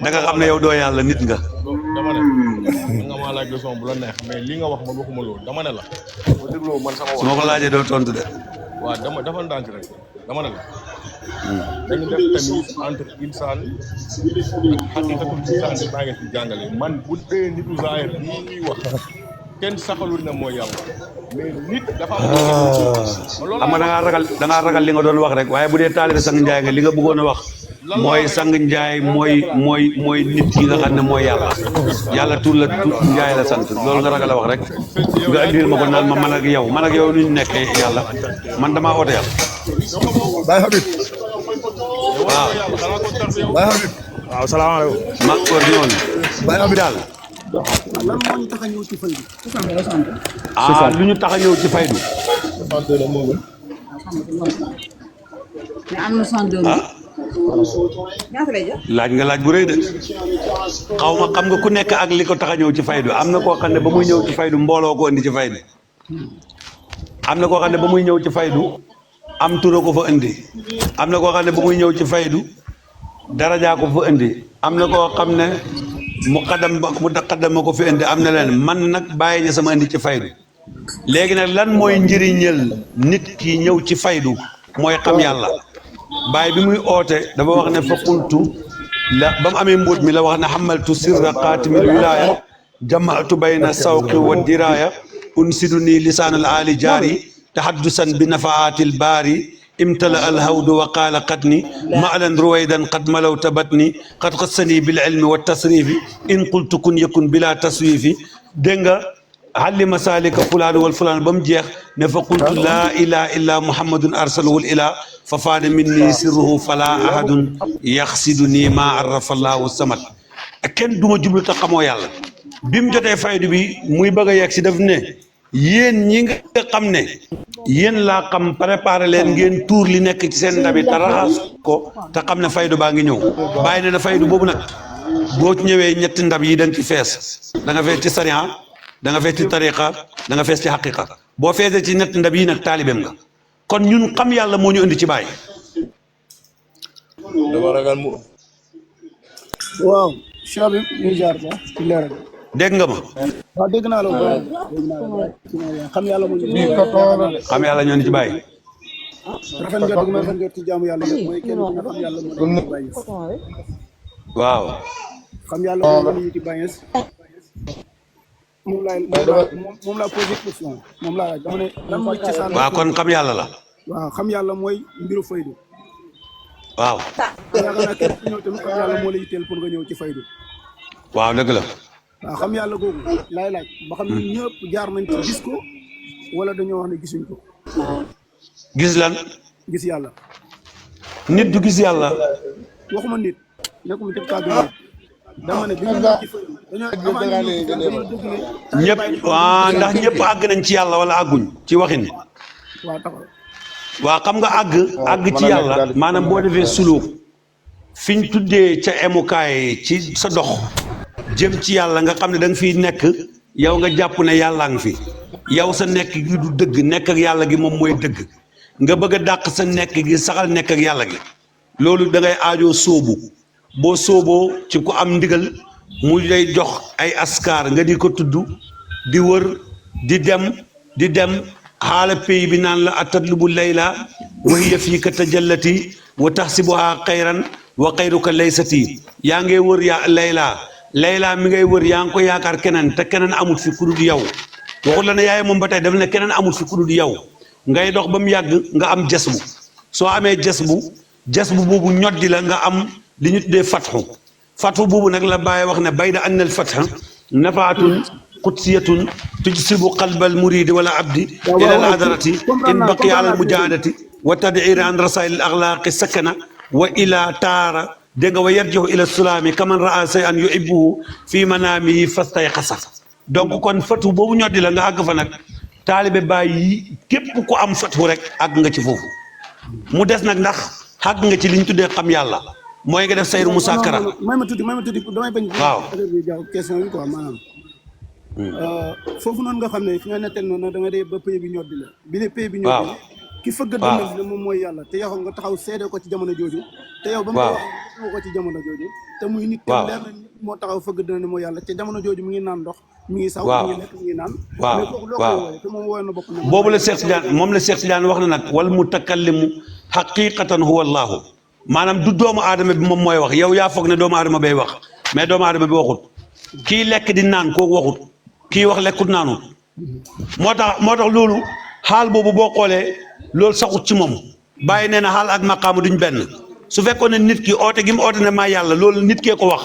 da nga xam ne yow doo yàlla nit nga. dama ne nga maa laaj leçon bu la neex mais li nga wax man waxuma loolu dama ne la. boo dégloo man sama wax su ma ko laajee doo tontu de. waaw dafa ndànk rek dama ne la. dañu def tamit entre insaan ak xaqiqatul insaan bi maa ngi fi jàngale man bu dee nitu zaahir nii ñuy wax kenn saxalul ne mooy yàlla mais nit dafa am. xam nga da ngaa ragal li nga doon wax rek waaye bu dee taalibe sang njaay nga li nga bëggoon a wax mooy sang njaay mooy nit ki nga xam ne mooy yàlla tur njaay la sant loolu nga ragal a wax rek nga andil ma ko naan ma man ak yow nu ñu nekkee yàlla man damaa oote yàlla. Baye Habib. waaw. Baye Habib. waaw salaamaaleykum. ma ko ñëwoon. Baye Habib daal. lan moo ñu tax a ñëw ci faydu. lu ñu tax a ñëw ci faydu. mais am na 62 000. ñaata lay jar. laaj nga laaj bu rëy de xaw ma xam nga ku nekk ak li ko tax a ñëw ci faydu am na koo xam ne ba muy ñëw ci faydu mbooloo ko indi ci faydu am na koo xam ne ba muy ñëw ci faydu am tura ko fa indi am na koo xam ne ba muy ñëw ci faydu darajaa ko fa indi am na koo xam ne mu ko fi indi am na leen man nag bàyyi ña sama indi ci faydu léegi nag lan mooy njëriñal nit ki ñëw ci faydu mooy xam yàlla bàyyi bi muy oote dafa wax ne fa qultu la ba mu amee mbóot mi la wax ne xamaltu sirra xaatimil wilaaya jamaatu bayna sawqi wa diraaya unsidu nii lisaanal aali jaari tahaddusan bi nafaatil baari imtala alhawdu wa qaala qadni maalan ruwaydan qad malawta batni qad qassani bil ilmi wa tasrifi in qultu kun yakun bila taswifi dégg nga halli masalika fulaan wal fulaan ba mu jeex ne fa qultu laa ilaha illa muhammadun arsaluhul ila fa faana minni sirruhu fala ahadun yaxsidu nii maa arrafa allahu samad kenn duma jublu ta xamoo yàlla bi mu jotee faydu bi muy bëgg a yegg si daf ne yéen ñi nga xam ne yéen laa xam préparé leen ngeen tuur li nekk ci seen ndabi te raxas ko te xam ne faydu baa ngi ñëw bàyyi ne na faydu boobu nag boo ci ñëwee ñetti ndab yi da nga ci fees da nga fees ci sariya da nga fees ci tariqa da nga fees ci xaqiqa boo feesee ci ñetti ndab yi nag taalibeem nga kon ñun xam yàlla moo ñu indi ci bàyyi. dama ragal mu. waaw. Cheikh bi ñu jaar ba ci leeral. dégg nga ma. waaw dégg naa la bu baax dégg naa la xam yàlla moo ñu. xam yàlla ñoo ni ci bàyyi. rafet njort gu ma rafet njort ci jaamu yàlla mooy kenn ku ne xam yàlla moo ñu ci bàyyi. waaw. xam yàlla moo ñu ci bàyyi. moom laa posé question moom laa laaj dama ne lan mooy cosaan. waaw kon xam yàlla la. waaw xam yàlla mooy mbiru faydu. waaw. yaakaar naa képp ku ñëw tamit xam yàlla moo la yitteel pour nga ñëw ci faydu. waaw dëgg la. waaw xam yàlla googu laay laaj ba xam ñun ñëpp jaar nañ ci gis ko wala dañoo wax ne gisuñ ko. gis lan. gis yàlla. nit du gis yàlla. waxuma nit nekkuma ci kàddu nit dama ne bi ñu ñëw ci faydu dañoo ñëpp waa ndax ñëpp àgg nañ ci yàlla wala àgguñ ci waxin. waaw taxaw. waa xam nga àgg ci yàlla maanaam boo defee suluk fiñ tuddee ca emukaay ci sa dox jëm ci yàlla nga xam ne da nga fiy nekk yow nga jàpp ne yàllaa ngi fi yow sa nekk gi du dëgg nekk ak yàlla gi moom mooy dëgg nga bëgg a dàq sa nekk gi saxal nekk ak yàlla gi loolu da ngay aajoo sóobu boo sóoboo ci ku am ndigal mu lay jox ay askar nga di ko tudd di wër di dem xaala pays bi naan la atatlubu layla wa hiya fiika tajallati wa taxsibuha xayran wa xayruka laysati yaa ngay wër layla mi ngay wër yaa ngi ko yaakaar keneen te keneen amut fi ku dul yow waxut la ne yaay moom ba tey daf ne keneen amut fi ku dul yow ngay dox ba mu yàgg nga am jasbu soo amee jasbu boobu ñoddi la nga am li ñu tuddee fatxu boobu nag la bàyyi wax ne bayda annal fatxa nafaatun qudsiyatun tujsibu qalbal muridi wala abdi ila al adarati in baqiya ala al mujahadati wa tad'ir an rasail al axlaaqi sakana wa ila taara dégg nga wa yarjihu ila sulaami kaman raa say an yuhibbuhu fi manaamihi fastayqasa donc kon fatu boobu ñoddi la nga àgg fa nag taalibe bàyyi képp ku am fatu rek àgg nga ci foofu mu des nag ndax àgg nga ci li ñu tuddee xam yàlla mooy nga def sayru musaakara. may ma tuddi damay bañ. waaw question bi quoi maanaam. foofu noonu nga xam ne fi nga nettal noonu da nga dee ba pays bi ñoddi la. bi ne pays bi ñoddi la. ki fëgg dënal ne moom mooy yàlla te yow nga taxaw seede ko ci jamono jooju. te yow ba mu wax ko ci jamono jooju. te muy nit. waaw leer na moo taxaw fëgg dënal ne mooy yàlla te jamono jooju mu ngi naan ndox. mi ngi saw mi ngi lekk mi ngi naan. mais kooku loo koy wooye te moom wooye na bopp ne boobu la Cheikh Tidiane moom la Cheikh Tidiane wax na nag wal mutakallimu haqiqatan huwa allahu maanaam du doomu aadama bi moom mooy wax yow yaa foog ne doomu aadama bay wax mais doomu aadama bi waxut kii lekk di naan kooku waxut kii wax lekkut naanut moo tax loolu xaal boobu boo xoolee loolu saxut ci moom bàyyi nee na xaal ak maqaama duñ benn su fekkoon ne nit ki oote gi mu oote ne maa yàlla loolu nit kee ko wax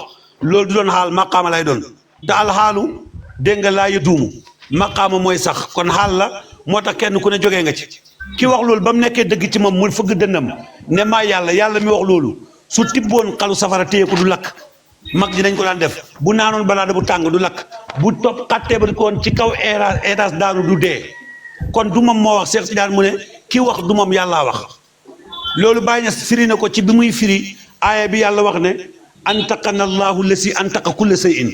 loolu du doon xaal maqaama lay doon te alxaalu dégg nga laa yëduumu maqaama mooy sax kon xaal la moo tax kenn ku ne jógee nga ci ki wax loolu ba mu nekkee dëgg ci moom mu fëgg dënnam ne maa yàlla mi wax loolu su tibboon xalu safara téye ko du lakk mag ji dañ ko daan def bu naanoon balaa bu tàng du lakk bu topp xattee ba koon ci kaw étage daanu du dee kon du moom moo wax Cheikh Tidiane mu ne ki wax du moom yàllaa wax loolu bàyyi na firi na ko ci bi muy firi aaya bi yàlla wax ne antaqana allahu lasi antaqa kulla shay'in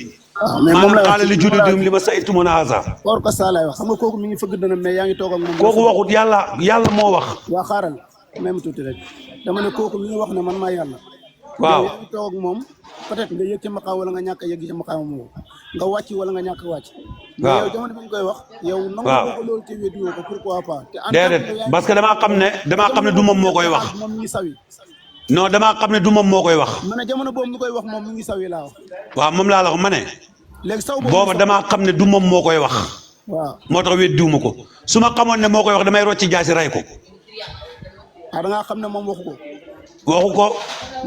maanaam xaala li juludihim li ma saytumuna haza or ko saa lay wax xam nga kooku mi ngi fëgg dënam mais yaa ngi toog ak moom kooku waxut yàlla moo wax waa xaaral même tuuti rek dama ne kooku mi ngi wax ne man maa yàlla waaw yaa ngi toog ak moom peut-être nga yëg ci maqaam wala nga ñàkk a yëg ci maqaam moom nga wàcc wala nga ñàkk a wàcc mais yow jamono bi ñu koy wax yow nangu ko loolu te weddi woo ko pourquoi pas déedéet parce que damaa xam ne du moom moo koy wax moom mi ngi sawi non damaa xam ne du moom moo koy wax ma ne jamono boobu mi koy wax moom mi ngi sawi laa wax waaw moom laa la wax ma ne léegi saw booba damaa xam ne du moom moo koy wax waaw moo tax weddiwuma ko su ma xamoon ne moo koy wax damay rocci jaasi ray ko da ngaa xam ne moom waxu ko ko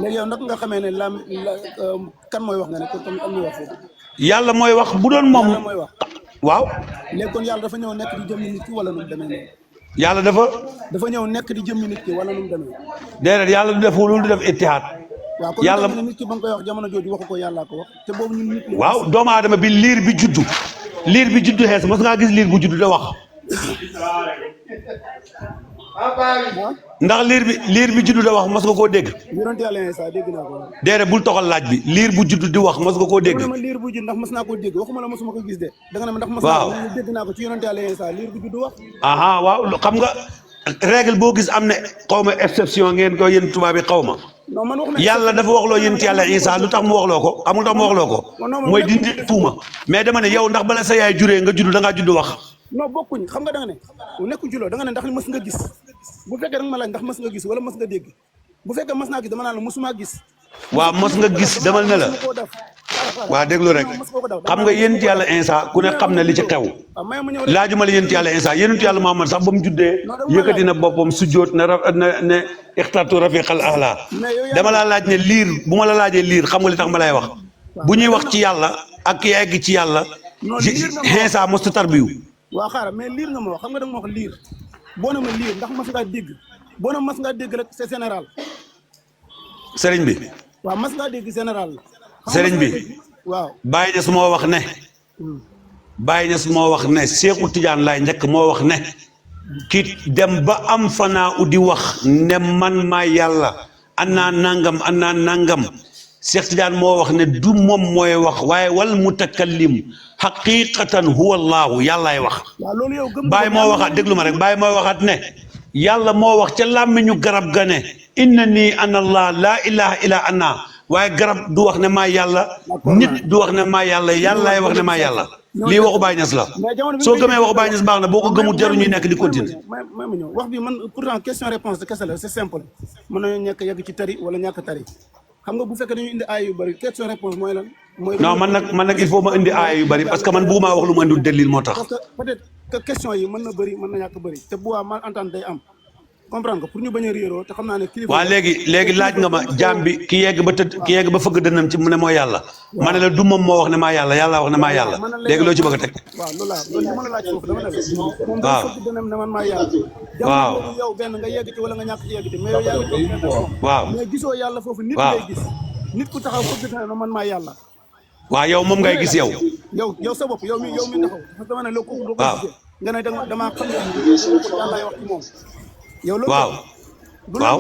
léegi yow nag nga xamee ne kan mooy wax nga ne kon kan mooy wax foofu yàlla mooy wax bu doon moom mooy wax waaw léegi kon yàlla dafa ñëw nekk di jëmmi nit ki wala nu mu demee noonu yàlla dafa ñëw nekk di jëmmi nit ki wala nu mu demee déedéet yàlla du def loolu du def ittihaad waaw kon yàlla nit ki ba nga koy wax jamono jooju waxu ko yàllaa ko wax te boobu ñun nit waaw doomu aadama bi liir bi juddu xees mas ngaa gis liir bu juddu da wax ndax liir bi juddu da wax mas nga koo dégg yonent yàlla Iisaa dégg naa ko déedéet bul toxal laaj bi liir bu juddu di wax mas nga koo dégg ma liir bu judd ndax mas naa koo dégg waxuma la masuma ko gis de da nga ne ma ndax mas naa dégg naa ko ci yonent yàlla Iisaa liir bu juddu wax aha waaw xam nga règle boo gis am ne xaw ma exception ngeen ko yéen tubaab bi xaw ma yàlla dafa waxloo yént yàlla Iisaa lu tax mu waxloo ko amul tax mu waxloo ko mooy dindi tuuma mais dama ne yow ndax bala sa yaay juree nga judd da ngaa judd wax non bokkuñ xam nga da nga ne nekkuñ ci loolu da nga ne ndax mës nga gis bu fekkee da nga ma laaj ndax mës nga gis wala mës nga dégg bu fekkee mës naa gis dama naan la mësumaa gis waaw mos nga gis demal ne la waa déglu rek xam nga yéen yàlla Insa ku ne xam ne li ci xew laajuma la yéen yàlla Insa yéen yàlla Muhammad sax ba mu juddee yëkkati na boppam sujjóot ne ixtartu rafiqal ahla dama laa laaj ne liir bu ma la laajee liir xam nga li tax ma lay wax bu ñuy wax ci yàlla ak ki egg ci yàlla Insa mostu tarbiyu waaw xaaral mais liir nga ma wax xam nga da nga ma wax liir boo na ma liir ndax mas ngaa dégg boo na mas ngaa dégg rek c'est général sëriñ bi waaw mas ngaa dégg général sëriñ bi waaw Baye Niass moo wax ne Baye Niass moo wax ne Seexu Tijaan laay njëkk moo wax ne ki dem ba am fanaa di wax ne man maa yàlla annaa nangam Seex Tijaan moo wax ne du moom mooy wax waaye wal mutakallim xaqiqatan huwa allaahu yàllaay wax Baye moo waxaat déglu ma rek Baye moo waxaat ne yàlla moo wax ca làmmiñu garab ga ne inna nii ana allah laa ilaha illa ana waaye garab du wax ne maa yàlla nit du wax ne maa yàlla yàllaay wax ne maa yàlla lii waxu Baye Niass la soo gëmee waxu Baye Niass baax na boo ko gëmul jaru ñuy nekk di continuer ma ñëw wax bi man pourtant question réponse de kese la c'est simple mën nañu ñekk yegg ci tari wala ñàkk tari xam nga bu fekkee dañu indi aay yu bëri question réponse mooy lan non man nag il faut ma indi aay yu bëri parce que man bugguma wax lu ma indi dalil moo tax parce que peut-être que question yi mën na bëri mën na ñàkk bëri te bu waa mal entente day am comprendre nga pour ñu bañ a réeroo te xam naa ne kilifa waaw léegi laaj nga ma jaam bi ki yegg ba fëgg dënnam ci mu ne mooy yàlla ma ne la du moom moo wax ne maa yàlla yàlla wax ne maa yàlla léegi loo ci bëgg a teg waaw loolu li ma la laaj foofu dama ne la moom waaw fëgg dënnam ne man maa yàlla waaw yow benn nga yegg ci wala nga ñàkk ci yegg ci mais yow yaa ngi waaw mais gisoo yàlla foofu nit waaw ngay gis nit ku taxaw fëgg dënnam ne man maa yàlla waaw yow moom ngay gis yow yow sa bopp yow mi taxaw parce que dama ne loo ko waaw nga ne damaa xam ne yàlla wax ci moom yow loolu waaw waaw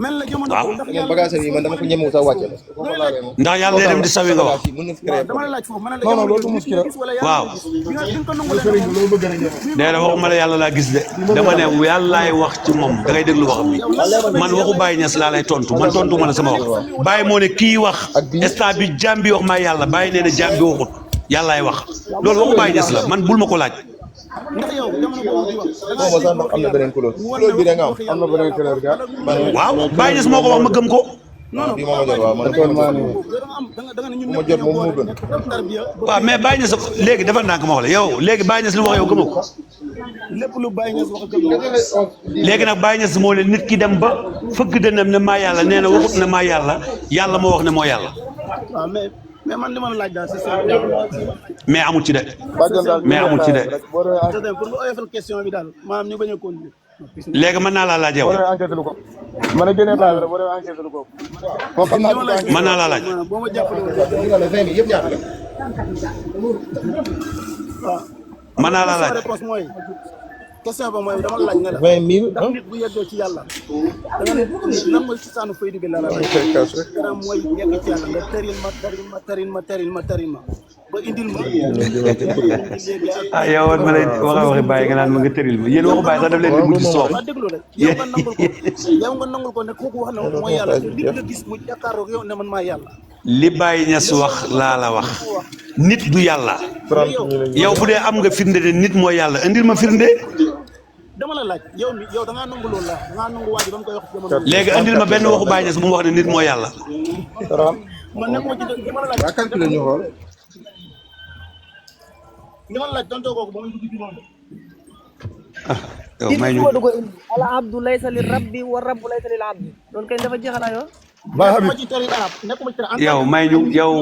mel la jamono waaw ndax man bagage yi man dama ko ñemewu sax wàcce ndax yàlla day dem di sawi nga wax dama la laaj foofu ma ne la non loolu du muskila waaw nee na waxuma la yàlla laa gis de dama ne yàllaay wax ci moom da ngay déglu waxam bi man waxu Baye Niass laa lay tontu man tontu ma la sama wax Baye moo ne kii wax instant bi jaam bi wax maa yàlla Baye nee na jaam bi waxut yàllaay wax loolu waxu Baye Niass la man bul ma ko laaj ndax yow jamono boobu di wax moom sax ndax am na beneen couleur couleur bi da nga am na beneen couleur ga waaw Baye Niass moo ko wax ma gëm ko bii moo ma jot waaw man actuellement nii ma jot moom moo gën waaw mais Baye Niass léegi dafa naa ko ma wax la yow léegi Baye Niass li mu wax yow gëmoo ko lépp lu Baye Niass wax gëm léegi nag Baye Niass moo ne nit ki dem ba fëgg dënnam ne maa yàlla nee na waxut ne maa yàlla yàlla moo wax ne moo yàlla waaw mais man li ma la laaj daal c'est ça mais amul ci de mais amul ci de pour nga oyofal question bi daal maanaam ñu bañ a continuer léegi mën naa laa laaj yow man a génne baa boo demee enquête lu ko foo xam naa mën naa laa laaj boo ma jàppale yëpp ñaata la waaw mën naa laa laaj réponse mooy question ba mooy dama la laaj ne la 20 000 ndax nit bu yeggee ci yàlla da nga ne lan mooy ci saanu fay digg la la dara mooy yegg ci yàlla nga tëril ma ba indil ma ah yow man ma lay waxi Baye nga naan ma nga tëril ma yéen waxu Baye sax daf leen di mujj soof waa déglu rek yow nga nangul ko ne kooku wax na mooy yàlla te nit nga gis mu jàkkaaroo yow ne man maa yàlla li Baye Niass wax laa la wax nit du yàlla yow bu dee am nga firnde de nit mooy yàlla indil ma firnde dama la laaj yow da ngaa nangu loolu la da ngaa nangu waa ji ba mu koy wax jamono léegi indil ma benn waxu Baye Niass bu mu wax ne nit mooy yàlla man nekkuma ci li ma la laaj calculer ñu xool li ma la laaj tontoo kooku ba muy dugg ci loolu yow may ñu ala abdu laysa li rabbi wa rabbu laysa lil abdi loolu kay dafa jeexal ayoo nekkuma ci tari arab nekkuma ci tari yow may ñu yow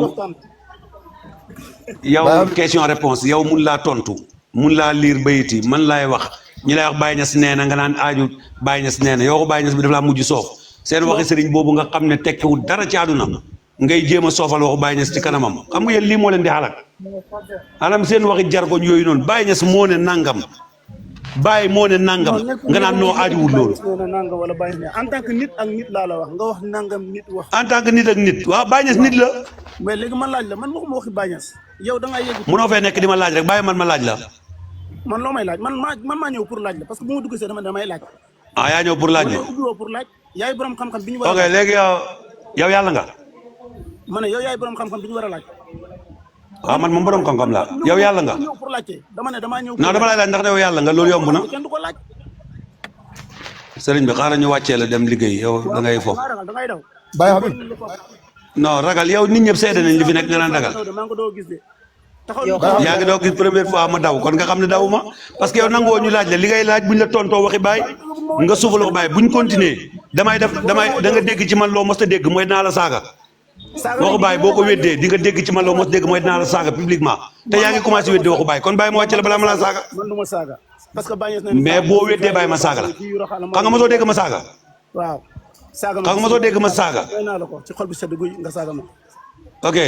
question réponse yow mun laa tontu mun laa liir bayiti man laay wax ñi lay wax Baye Niass nee na nga naan aaju Baye Niass nee na yow Baye Niass bi dafa laa mujj soof seen waxi sëriñ boobu nga xam ne tekkiwul dara ci àdduna ngay jéem a soofal waxu Baye Niass ci kanamam xam nga yéen lii moo leen di xalaat maanaam seen waxi jargoñ yooyu noonu Baye Niass moo ne nangam Baye moo ne nangam nga naan noo aajuwul loolu nangam wala Baye en tant que nit ak nit laa la wax nga wax nangam nit wax en tant que nit ak nit waaw Baye Niass nit la mais léegi man laaj la man waxuma waxi Baye Niass yow da ngaa yegg munoo fee nekk di ma laaj rek bàyyi man ma laaj la man loo may laaj man maa ñëw pour laaj la parce que bu ma dugg see damay laaj ah yaa ñëw pour laaj ma ubbiwoo pour laaj yaay borom xam-xam bi ñu war a ok léegi yow yàlla nga ma ne yow yaay borom xam-xam bi ñu war a laaj waaw man moom borom xam-xam laa yow yàlla nga ñëw pour laajte dama ne damaa ñëw non dama lay laaj ndax yow yàlla nga loolu yomb na kenn du ko laaj sëriñ bi xaaral ñu wàccee la dem liggéey yow da ngay fo da ngay daw Baye Habib non ragal yow nit ñëpp seede nañ li fi nekk nga naan ragal maa ngi ko doo gis de taxaw yaa ngi doo gis première fois ma daw kon nga xam ne daw ma parce que yow nangoo ñu laaj la li ngay laaj buñ la tontoo waxi baay nga suufal ko baay buñ continuer da nga dégg ci man loo mos a dégg mooy dinaa la saaga waxu baay boo ko weddee di nga dégg ci man loo mos dégg mooy dinaa la saaga publiquement te yaa ngi commencé weddee waxu baay kon baay ma wàcc la balaa ma laa saaga man du ma saaga parce que bañes na mais boo weddee baay ma saaga la xam nga mosoo dégg ma saaga waaw saaga xam nga mosoo dégg ma saaga may naa la ko ci xol bu sedd guy nga saaga ma ok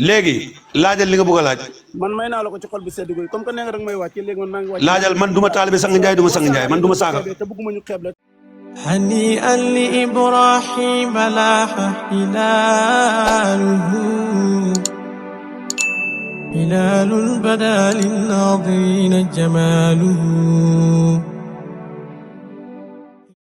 léegi laajal li nga bëgg a laaj man may naa la ko ci xol bu sedd guy comme que nee nga rek may wàcc léegi man maa ngi wàcc laajal man duma taalibe sang njaay duma sang njaay man duma saaga te bëgguma ñu xeeb la هنيئا لإبراهيم لاح هلاله هلال بدا للناظرين جماله